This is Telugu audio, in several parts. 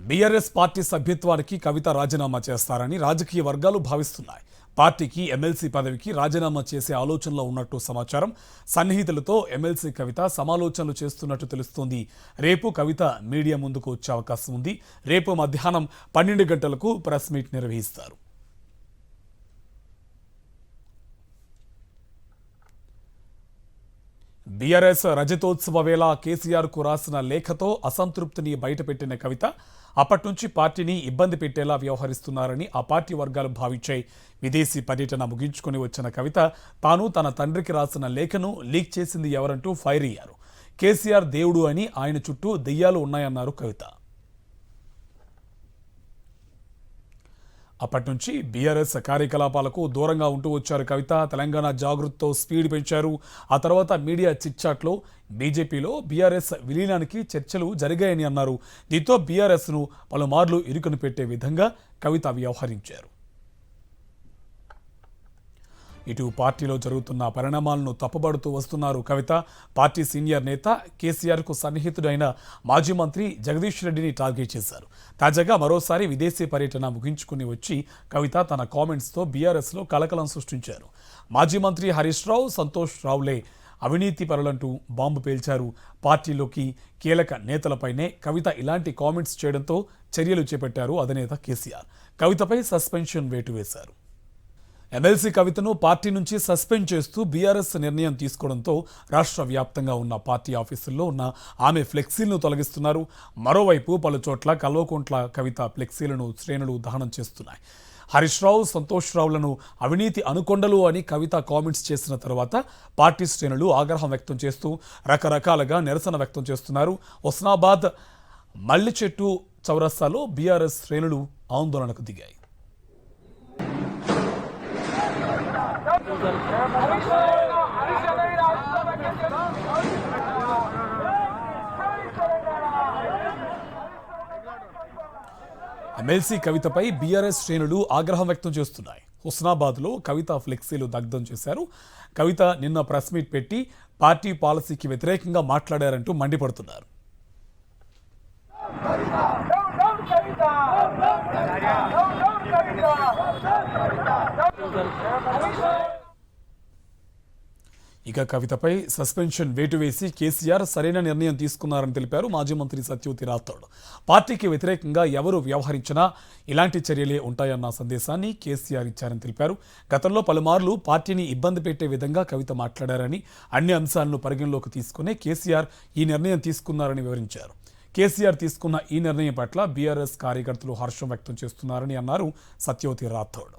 బీఆర్ఎస్ పార్టీ సభ్యత్వానికి కవిత రాజీనామా చేస్తారని రాజకీయ వర్గాలు భావిస్తున్నాయి. పార్టీకి ఎమ్మెల్సీ పదవికి రాజీనామా చేసే ఆలోచనలో ఉన్నట్టు సమాచారం. సన్నిహితులతో ఎమ్మెల్సీ కవిత సమాలోచనలు చేస్తున్నట్టు తెలుస్తోంది. రేపు కవిత మీడియా ముందుకు వచ్చే అవకాశం ఉంది. రేపు మధ్యాహ్నం 12 గంటలకు ప్రెస్ మీట్ నిర్వహిస్తారు. బీఆర్ఎస్ రజతోత్సవ వేళ కేసీఆర్కు రాసిన లేఖతో అసంతృప్తిని బయటపెట్టిన కవిత అప్పటి నుంచి పార్టీని ఇబ్బంది పెట్టేలా వ్యవహరిస్తున్నారని ఆ పార్టీ వర్గాలు భావించాయి. విదేశీ పర్యటన ముగించుకొని వచ్చిన కవిత తాను తన తండ్రికి రాసిన లేఖను లీక్ చేసింది ఎవరంటూ ఫైర్ అయ్యారు. కేసీఆర్ దేవుడు అని ఆయన చుట్టూ దెయ్యాలు ఉన్నాయన్నారు కవిత. అప్పటి నుంచి బీఆర్ఎస్ కార్యకలాపాలకు దూరంగా ఉంటూ వచ్చారు కవిత. తెలంగాణ జాగృతితో స్పీడ్ పెంచారు. ఆ తర్వాత మీడియా చిట్చాట్లో బీజేపీలో బీఆర్ఎస్ విలీనానికి చర్చలు జరిగాయని అన్నారు. దీంతో బీఆర్ఎస్ను పలుమార్లు ఇరుకును పెట్టే విధంగా కవిత వ్యవహరించారు. ఇటు పార్టీలో జరుగుతున్న పరిణామాలను తప్పుబడుతూ వస్తున్నారు కవిత. పార్టీ సీనియర్ నేత కేసీఆర్కు సన్నిహితుడైన మాజీ మంత్రి జగదీష్ రెడ్డిని టార్గెట్ చేశారు. తాజాగా మరోసారి విదేశీ పర్యటన ముగించుకుని వచ్చి కవిత తన కామెంట్స్తో బీఆర్ఎస్లో కలకలం సృష్టించారు. మాజీ మంత్రి హరీష్ రావు, సంతోష్ రావులే అవినీతి పరులంటూ బాంబు పేల్చారు. పార్టీలోకి కీలక నేతలపైనే కవిత ఇలాంటి కామెంట్స్ చేయడంతో చర్యలు చేపట్టారు అధినేత కేసీఆర్. కవితపై సస్పెన్షన్ వేటు వేశారు. ఎమ్మెల్సీ కవితను పార్టీ నుంచి సస్పెండ్ చేస్తూ బీఆర్ఎస్ నిర్ణయం తీసుకోవడంతో రాష్ట్ర వ్యాప్తంగా ఉన్న పార్టీ ఆఫీసుల్లో ఉన్న ఆమె ఫ్లెక్సీలను తొలగిస్తున్నారు. మరోవైపు పలు చోట్ల కల్వకుంట్ల కవిత ఫ్లెక్సీలను శ్రేణులు దహనం చేస్తున్నాయి. హరీష్ రావు, సంతోష్ రావులను అవినీతి అనుకొండలు అని కవిత కామెంట్స్ చేసిన తర్వాత పార్టీ శ్రేణులు ఆగ్రహం వ్యక్తం చేస్తూ రకరకాలుగా నిరసన వ్యక్తం చేస్తున్నారు. హుస్నాబాద్ మల్లిచెట్టు చౌరస్తాలో బీఆర్ఎస్ శ్రేణులు ఆందోళనకు దిగాయి. ఎమ్మెల్సీ కవితపై బీఆర్ఎస్ శ్రేణులు ఆగ్రహం వ్యక్తం చేస్తున్నాయి. హుస్నాబాద్లో కవిత ఫ్లెక్సీలు దగ్ధం చేశారు. కవిత నిన్న ప్రెస్ మీట్ పెట్టి పార్టీ పాలసీకి వ్యతిరేకంగా మాట్లాడారంటూ మండిపడుతున్నారు. ఇక కవితపై సస్పెన్షన్ వేటు వేసి కేసీఆర్ సరైన నిర్ణయం తీసుకున్నారని తెలిపారు మాజీ మంత్రి సత్యవతి రాథోడ్. పార్టీకి వ్యతిరేకంగా ఎవరు వ్యవహరించినా ఇలాంటి చర్యలే ఉంటాయన్న సందేశాన్ని కేసీఆర్ ఇచ్చారని తెలిపారు. గతంలో పలుమార్లు పార్టీని ఇబ్బంది పెట్టే విధంగా కవిత మాట్లాడారని, అన్ని అంశాలను పరిగణలోకి తీసుకునే కేసీఆర్ ఈ నిర్ణయం తీసుకున్నారని వివరించారు. కేసీఆర్ తీసుకున్న ఈ నిర్ణయం పట్ల బీఆర్ఎస్ కార్యకర్తలు హర్షం వ్యక్తం చేస్తున్నారని అన్నారు సత్యవతి రాథోడ్.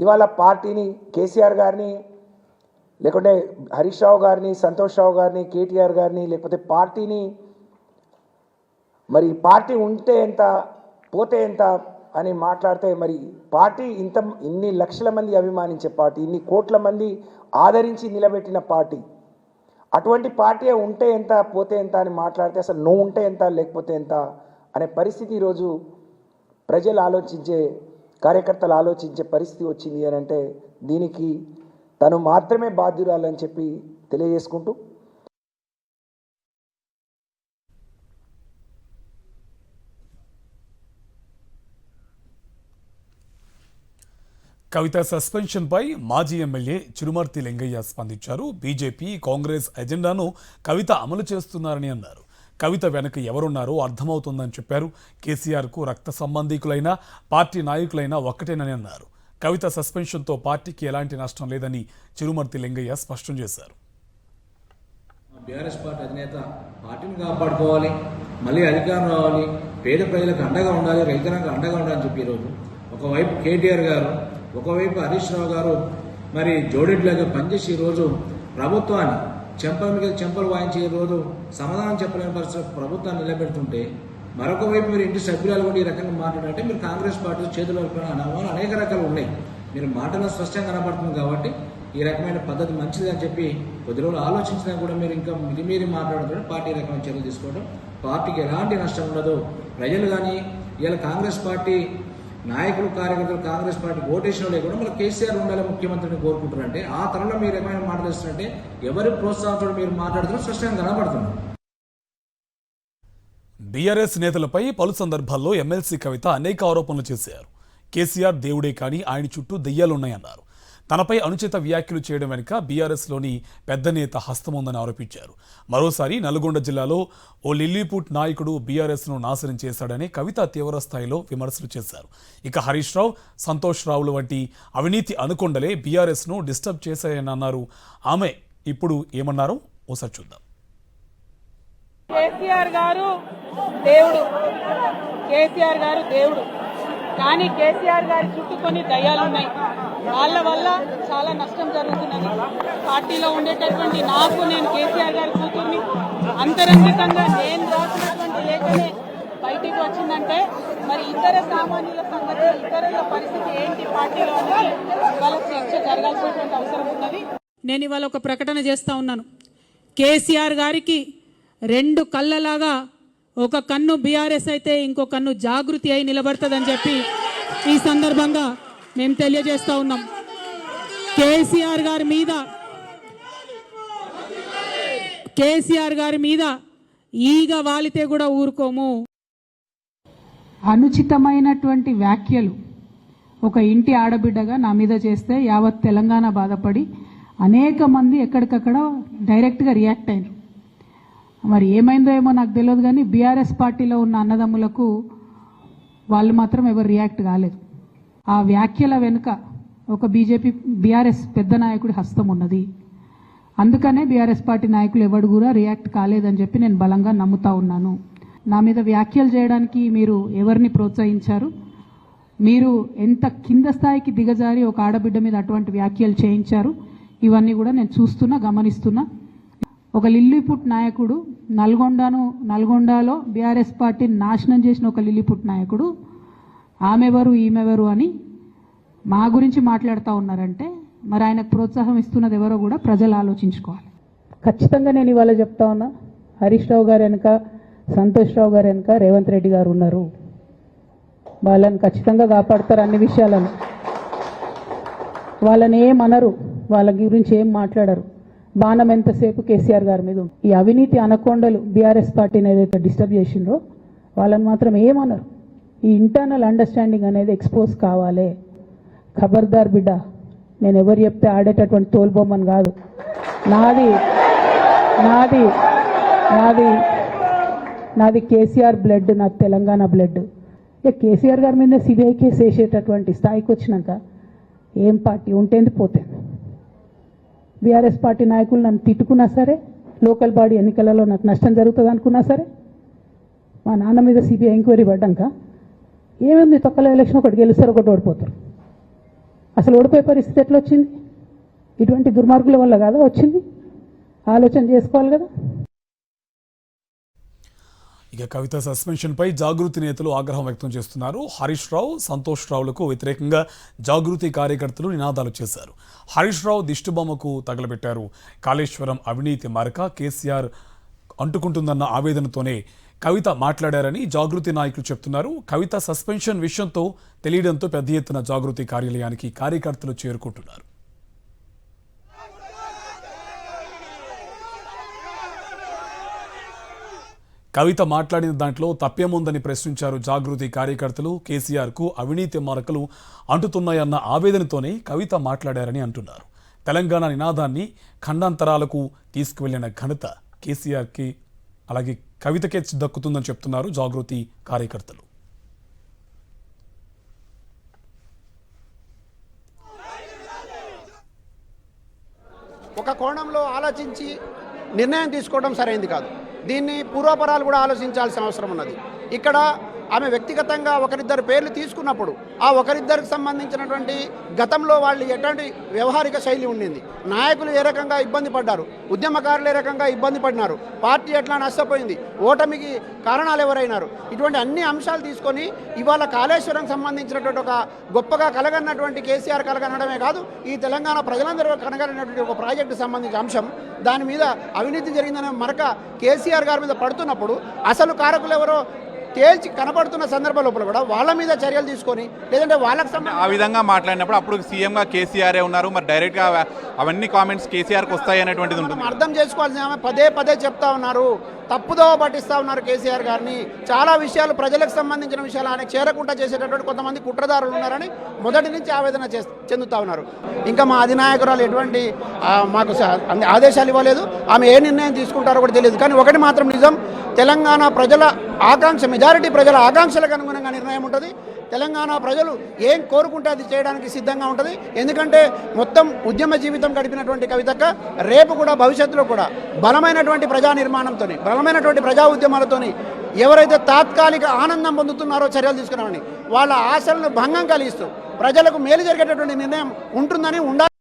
ఇవాళ పార్టీని, కేసీఆర్ గారిని, లేకుంటే హరీష్ రావు గారిని, సంతోష్ రావు గారిని, కేటీఆర్ గారిని, లేకపోతే పార్టీని, మరి పార్టీ ఉంటే ఎంత పోతే ఎంత అని మాట్లాడితే, మరి పార్టీ ఇన్ని లక్షల మంది అభిమానించే పార్టీ, ఇన్ని కోట్ల మంది ఆదరించి నిలబెట్టిన పార్టీ, అటువంటి పార్టీ ఉంటే ఎంత పోతే ఎంత అని మాట్లాడితే అసలు నువ్వు ఉంటే ఎంత లేకపోతే ఎంత అనే పరిస్థితి ఈరోజు ప్రజలు ఆలోచించే, కార్యకర్తలు ఆలోచించే పరిస్థితి వచ్చింది అని అంటే దీనికి తను మాత్రమే బాధ్యురాలని చెప్పి తెలియజేసుకుంటూ, కవిత సస్పెన్షన్పై మాజీ ఎమ్మెల్యే చిరుమర్తి లింగయ్య స్పందించారు. బీజేపీ, కాంగ్రెస్ ఎజెండాను కవిత అమలు చేస్తున్నారని అన్నారు. కవిత వెనక ఎవరున్నారో అర్థమవుతుందని చెప్పారు. కేసీఆర్కు రక్త సంబంధికులైన, పార్టీ నాయకులైనా ఒక్కటేనని అన్నారు. కవిత సస్పెన్షన్తో పార్టీకి ఎలాంటి నష్టం లేదని చిరుమర్తి లింగయ్య స్పష్టం చేశారు. బీఆర్ఎస్ పార్టీ అధినేత పార్టీని కాపాడుకోవాలి, మళ్ళీ అధికారం రావాలి, పేద ప్రజలకు అండగా ఉండాలి, రైతులకు అండగా ఉండాలని చెప్పి ఈరోజు ఒకవైపు కేటీఆర్ గారు, ఒకవైపు హరీష్ రావు గారు మరి జోడెడ్లాగా పనిచేసి ఈరోజు ప్రభుత్వాన్ని చెంపల మీద చెంపలు వాయించి ఈరోజు సమాధానం చెప్పలేని పరిస్థితి ప్రభుత్వాన్ని నిలబెడుతుంటే, మరొక వైపు మీరు ఇంటి సభ్యురాలు కూడా ఈ రకంగా మాట్లాడంటే మీరు కాంగ్రెస్ పార్టీ చేతులు అనుమానాలు అనేక రకాలు ఉన్నాయి. మీరు మాటలో స్పష్టంగా కనబడుతుంది కాబట్టి ఈ రకమైన పద్ధతి మంచిది అని చెప్పి కొద్ది రోజులు ఆలోచించినా కూడా మీరు ఇంకా మితిమీరి మాట్లాడుతుంటే పార్టీ రకమైన చర్యలు తీసుకోవడం, పార్టీకి ఎలాంటి నష్టం ఉండదు. ప్రజలు కానీ ఇలా కాంగ్రెస్ పార్టీ నాయకులు, కార్యకర్తలు కాంగ్రెస్ పార్టీ ఓటేషన్ లేకుండా మళ్ళీ కేసీఆర్ ఉండాలి ముఖ్యమంత్రిని కోరుకుంటారంటే ఆ తరంలో మీరు ఏమైనా మాట్లాడుతున్నారంటే ఎవరి ప్రోత్సాహంతో మీరు మాట్లాడుతున్నారు స్పష్టంగా కనబడుతున్నారు. బీఆర్ఎస్ నేతలపై పలు సందర్భాల్లో ఎమ్మెల్సీ కవిత అనేక ఆరోపణలు చేశారు. కేసీఆర్ దేవుడే కానీ ఆయన చుట్టూ దెయ్యాలున్నాయన్నారు. తనపై అనుచిత వ్యాఖ్యలు చేయడం వెనుక బీఆర్ఎస్లోని పెద్ద నేత హస్తం ఉందని ఆరోపించారు. మరోసారి నల్గొండ జిల్లాలో ఓ లిల్లీపుట్ నాయకుడు బీఆర్ఎస్ను నాశనం చేశాడని కవిత తీవ్రస్థాయిలో విమర్శలు చేశారు. ఇక హరీష్ రావు, సంతోష్ రావులు వంటి అవినీతి అనుకొండలే బీఆర్ఎస్ను డిస్టర్బ్ చేశాయని అన్నారు. ఆమె ఇప్పుడు ఏమన్నారో ఓసారి చూద్దాం. కేసీఆర్ గారు దేవుడు, కేసీఆర్ గారు దేవుడు, కానీ కేసీఆర్ గారి చుట్టూ కొన్ని దయ్యాలు ఉన్నాయి. వాళ్ళ వల్ల చాలా నష్టం జరుగుతున్నది. పార్టీలో ఉండేటటువంటి నాకు, నేను కేసీఆర్ గారి కూతుర్ని, అంతరంగికంగా నేను రాసినటువంటి లేఖనే బయటికి వచ్చిందంటే మరి ఇతర సామాన్యుల సంగతి, ఇతరుల పరిస్థితి ఏంటి పార్టీలో అనేది ఇవాళ చర్చ జరగాల్సినటువంటి అవసరం ఉన్నది. నేను ఇవాళ ఒక ప్రకటన చేస్తా ఉన్నాను. కేసీఆర్ గారికి రెండు కళ్ళలాగా ఒక కన్ను బీఆర్ఎస్ అయితే ఇంకో కన్ను జాగృతి అయి నిలబడుతుందని చెప్పి ఈ సందర్భంగా మేము తెలియజేస్తా ఉన్నాం. కేసీఆర్ గారి మీద ఈగ వాలితే కూడా ఊరుకోము. అనుచితమైనటువంటి వ్యాఖ్యలు ఒక ఇంటి ఆడబిడ్డగా నా మీద చేస్తే యావత్ తెలంగాణ బాధపడి అనేక మంది ఎక్కడికక్కడ డైరెక్ట్గా రియాక్ట్ అయినారు. మరి ఏమైందో ఏమో నాకు తెలియదు, కానీ బీఆర్ఎస్ పార్టీలో ఉన్న అన్నదమ్ములకు వాళ్ళు మాత్రం ఎవరు రియాక్ట్ కాలేదు. ఆ వ్యాఖ్యల వెనుక ఒక బీఆర్ఎస్ పెద్ద నాయకుడి హస్తం ఉన్నది. అందుకనే బీఆర్ఎస్ పార్టీ నాయకులు ఎవరు కూడా రియాక్ట్ కాలేదని చెప్పి నేను బలంగా నమ్ముతా ఉన్నాను. నా మీద వ్యాఖ్యలు చేయడానికి మీరు ఎవరిని ప్రోత్సహించారు? మీరు ఎంత కింద స్థాయికి దిగజారి ఒక ఆడబిడ్డ మీద అటువంటి వ్యాఖ్యలు చేయించారు? ఇవన్నీ కూడా నేను చూస్తున్నా, గమనిస్తున్నా. ఒక లిల్లీపుట్ నాయకుడు, నల్గొండలో బీఆర్ఎస్ పార్టీని నాశనం చేసిన ఒక లిల్లీపుట్ నాయకుడు ఆమెవరు ఈమెవరు అని మా గురించి మాట్లాడుతూ ఉన్నారంటే మరి ఆయనకు ప్రోత్సాహం ఇస్తున్నది ఎవరో కూడా ప్రజలు ఆలోచించుకోవాలి. ఖచ్చితంగా నేను ఇవాళ చెప్తా ఉన్నా, హరీష్ రావు గారు వెనుక, సంతోష్ రావు గారు వెనుక రేవంత్ రెడ్డి గారు ఉన్నారు. వాళ్ళని ఖచ్చితంగా కాపాడతారు. అన్ని విషయాలను వాళ్ళని ఏమనరు, వాళ్ళ గురించి ఏం మాట్లాడరు. బాణం ఎంతసేపు కేసీఆర్ గారి మీద. ఈ అవినీతి అనకొండలు బీఆర్ఎస్ పార్టీని ఏదైతే డిస్టర్బ్ చేసిండ్రో వాళ్ళని మాత్రం ఏమన్నారు. ఈ ఇంటర్నల్ అండర్స్టాండింగ్ అనేది ఎక్స్పోజ్ కావాలి. ఖబర్దార్ బిడ్డ, నేను ఎవరు చెప్తే ఆడేటటువంటి తోలుబొమ్మని కాదు. నాది నాది నాది నాది కేసీఆర్ బ్లడ్, నాది తెలంగాణ బ్లడ్. ఇక కేసీఆర్ గారి మీద సిబిఐ కేసు వేసేటటువంటి స్థాయికి వచ్చినాక ఏం పార్టీ ఉంటేంది పోతే. బీఆర్ఎస్ పార్టీ నాయకులు నన్ను తిట్టుకున్నా సరే, లోకల్ బాడీ ఎన్నికలలో నాకు నష్టం జరుగుతుంది అనుకున్నా సరే, మా నాన్న మీద సిబిఐ ఎంక్వైరీ పడ్డాక ఏమైంది, తొక్కల ఎలక్షన్ ఒకటి గెలుస్తారు, ఒకటి ఓడిపోతారు. అసలు ఓడిపోయే పరిస్థితి ఎట్లా వచ్చింది? ఇటువంటి దుర్మార్గుల వల్ల కదా వచ్చింది. ఆలోచన చేసుకోవాలి కదా. ఇక కవిత సస్పెన్షన్పై జాగృతి నేతలు ఆగ్రహం వ్యక్తం చేస్తున్నారు. హరీష్ రావు, సంతోష్ రావులకు వ్యతిరేకంగా జాగృతి కార్యకర్తలు నినాదాలు చేశారు. హరీష్ రావు దిష్టిబొమ్మకు తగలబెట్టారు. కాళేశ్వరం అవినీతి మరక కేసీఆర్ అంటుకుంటుందన్న ఆవేదనతోనే కవిత మాట్లాడారని జాగృతి నాయకులు చెప్తున్నారు. కవిత సస్పెన్షన్ విషయంతో తెలియడంతో పెద్ద ఎత్తున జాగృతి కార్యాలయానికి కార్యకర్తలు చేరుకుంటున్నారు. కవిత మాట్లాడిన దాంట్లో తప్పేముందని ప్రశ్నించారు జాగృతి కార్యకర్తలు. కేసీఆర్కు అవినీతి మరకలు అంటుతున్నాయన్న ఆవేదనతోనే కవిత మాట్లాడారని అంటున్నారు. తెలంగాణ నినాదాన్ని ఖండాంతరాలకు తీసుకువెళ్లిన ఘనత కేసీఆర్కి, అలాగే కవితకే దక్కుతుందని చెప్తున్నారు జాగృతి కార్యకర్తలు. ఒక కోణంలో ఆలోచించి నిర్ణయం తీసుకోవడం సరైనది కాదు. దీన్ని పూర్వపరాలు కూడా ఆలోచించాల్సిన అవసరం ఉన్నది. ఇక్కడ ఆమె వ్యక్తిగతంగా ఒకరిద్దరు పేర్లు తీసుకున్నప్పుడు ఆ ఒకరిద్దరికి సంబంధించినటువంటి గతంలో వాళ్ళు ఎటువంటి వ్యవహారిక శైలి ఉండింది, నాయకులు ఏ రకంగా ఇబ్బంది పడ్డారు, ఉద్యమకారులు ఏ రకంగా ఇబ్బంది పడినారు, పార్టీ ఎట్లా నష్టపోయింది, ఓటమికి కారణాలు ఎవరైనారు, ఇటువంటి అన్ని అంశాలు తీసుకొని ఇవాళ కాళేశ్వరం సంబంధించినటువంటి ఒక గొప్పగా కలగన్నటువంటి కేసీఆర్ కలగనడమే కాదు, ఈ తెలంగాణ ప్రజలందరూ కనగలిగినటువంటి ఒక ప్రాజెక్టు సంబంధించిన అంశం, దాని మీద అవినీతి జరిగిందనే మరక కేసీఆర్ గారి మీద పడుతున్నప్పుడు అసలు కారకులు ఎవరో తేల్చి కనపడుతున్న సందర్భ లోపల కూడా వాళ్ళ మీద చర్యలు తీసుకొని లేదంటే వాళ్ళకి ఆ విధంగా మాట్లాడినప్పుడు అప్పుడు సీఎంగా కేసీఆరే ఉన్నారు, మరి డైరెక్ట్గా అవన్నీ కామెంట్స్ కేసీఆర్కి వస్తాయి అనేటువంటిది ఉంటుంది. మనం అర్థం చేసుకోవాల్సిన ఆమె పదే పదే చెప్తా ఉన్నారు, తప్పుదోవ పట్టిస్తూ ఉన్నారు కేసీఆర్ గారిని. చాలా విషయాలు ప్రజలకు సంబంధించిన విషయాలు ఆయన చేరకుండా చేసేటటువంటి కొంతమంది కుట్రదారులు ఉన్నారని మొదటి నుంచి ఆవేదన చెందుతా ఉన్నారు. ఇంకా మా అధినాయకురాలు ఎటువంటి మాకు ఆదేశాలు ఇవ్వలేదు, ఆమె ఏ నిర్ణయం తీసుకుంటారో కూడా తెలియదు. కానీ ఒకటి మాత్రం నిజం, తెలంగాణ ప్రజల ఆకాంక్ష, మెజారిటీ ప్రజల ఆకాంక్షలకు అనుగుణంగా నిర్ణయం ఉంటుంది. తెలంగాణ ప్రజలు ఏం కోరుకుంటే అది చేయడానికి సిద్ధంగా ఉంటుంది. ఎందుకంటే మొత్తం ఉద్యమ జీవితం గడిపినటువంటి కవితక్క రేపు కూడా భవిష్యత్తులో కూడా బలమైనటువంటి ప్రజా నిర్మాణంతో, బలమైనటువంటి ప్రజా ఉద్యమాలతోని ఎవరైతే తాత్కాలిక ఆనందం పొందుతున్నారో చర్యలు తీసుకున్నామని వాళ్ళ ఆశలను భంగం కలిగిస్తూ ప్రజలకు మేలు జరిగేటటువంటి నిర్ణయం ఉంటుందని ఉండాలి.